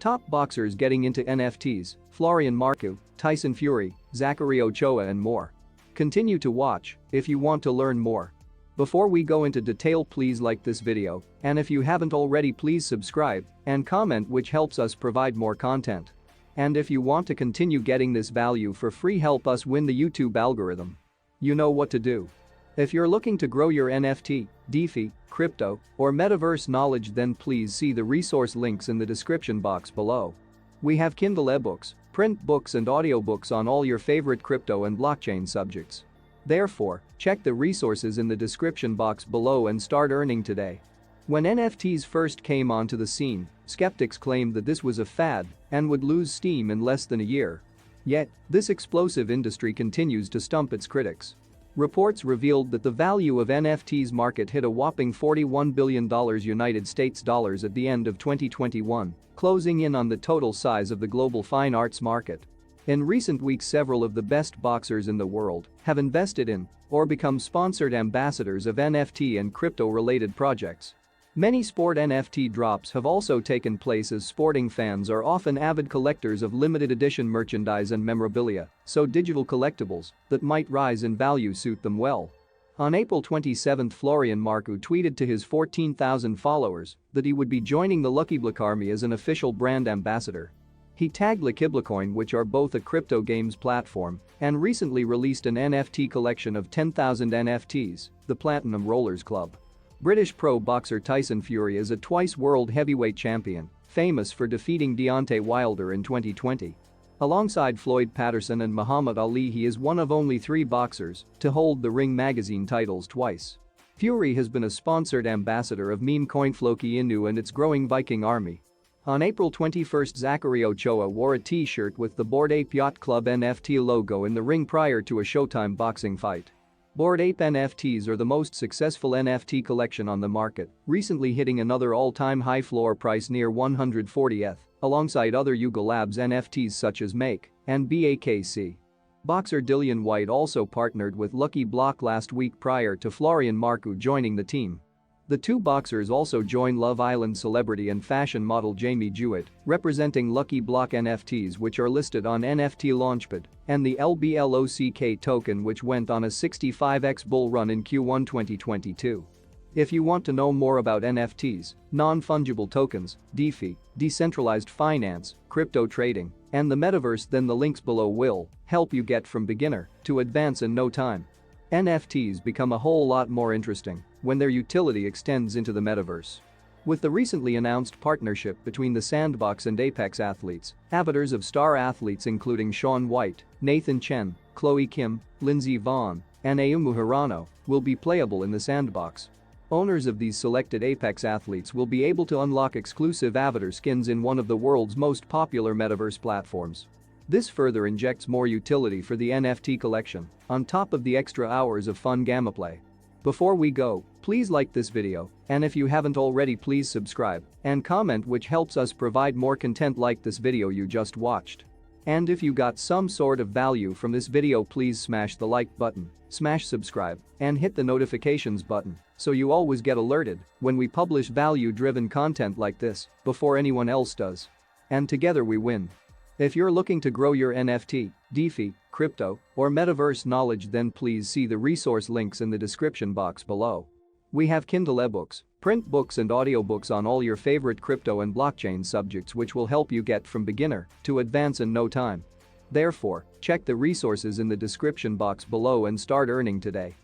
Top boxers getting into NFTs: Florian Marku, Tyson Fury, Zachary Ochoa and more. Continue to watch if you want to learn more. Before we go into detail, please like this video, and if you haven't already, please subscribe and comment, which helps us provide more content. And if you want to continue getting this value for free, help us win the YouTube algorithm. You know what to do. If you're looking to grow your NFT, DeFi, crypto, or metaverse knowledge, then please see the resource links in the description box below. We have Kindle ebooks, print books and audiobooks on all your favorite crypto and blockchain subjects. Therefore, check the resources in the description box below and start earning today. When NFTs first came onto the scene, skeptics claimed that this was a fad and would lose steam in less than a year. Yet, this explosive industry continues to stump its critics. Reports revealed that the value of NFTs market hit a whopping $41 billion United States dollars at the end of 2021, closing in on the total size of the global fine arts market. In recent weeks, several of the best boxers in the world have invested in or become sponsored ambassadors of NFT and crypto-related projects. Many sport NFT drops have also taken place, as sporting fans are often avid collectors of limited edition merchandise and memorabilia, so digital collectibles that might rise in value suit them well. On April 27, Florian Marku tweeted to his 14,000 followers that he would be joining the Lucky Block Army as an official brand ambassador. He tagged LuckyBlockCoin, which are both a crypto games platform, and recently released an NFT collection of 10,000 NFTs, the Platinum Rollers Club. British pro boxer Tyson Fury is a twice world heavyweight champion, famous for defeating Deontay Wilder in 2020. Alongside Floyd Patterson and Muhammad Ali, he is one of only 3 boxers to hold the Ring magazine titles twice. Fury has been a sponsored ambassador of meme coin Floki Inu and its growing Viking army. On April 21, Zachary Ochoa wore a t-shirt with the Bored Ape Yacht Club NFT logo in the ring prior to a Showtime boxing fight. Bored Ape NFTs are the most successful NFT collection on the market, recently hitting another all-time high floor price near 140 ETH, alongside other Yuga Labs NFTs such as Make and BAKC. Boxer Dillian Whyte also partnered with Lucky Block last week prior to Florian Marku joining the team. The two boxers also join Love Island celebrity and fashion model Jamie Jewett, representing Lucky Block NFTs, which are listed on NFT Launchpad, and the LBLOCK token, which went on a 65x bull run in Q1 2022. If you want to know more about NFTs, non-fungible tokens, DeFi, decentralized finance, crypto trading, and the metaverse, then the links below will help you get from beginner to advance in no time. NFTs become a whole lot more interesting when their utility extends into the metaverse. With the recently announced partnership between the Sandbox and Apex athletes, avatars of star athletes including Shaun White, Nathan Chen, Chloe Kim, Lindsey Vonn, and Ayumu Hirano will be playable in the Sandbox. Owners of these selected Apex athletes will be able to unlock exclusive avatar skins in one of the world's most popular metaverse platforms. This further injects more utility for the NFT collection, on top of the extra hours of fun gameplay. Before we go, please like this video, and if you haven't already, please subscribe and comment, which helps us provide more content like this video you just watched. And if you got some sort of value from this video, please smash the like button, smash subscribe, and hit the notifications button so you always get alerted when we publish value-driven content like this before anyone else does. And together we win. If you're looking to grow your NFT, DeFi, crypto, or metaverse knowledge, then please see the resource links in the description box below. We have Kindle ebooks, print books and audiobooks on all your favorite crypto and blockchain subjects, which will help you get from beginner to advance in no time. Therefore, check the resources in the description box below and start earning today.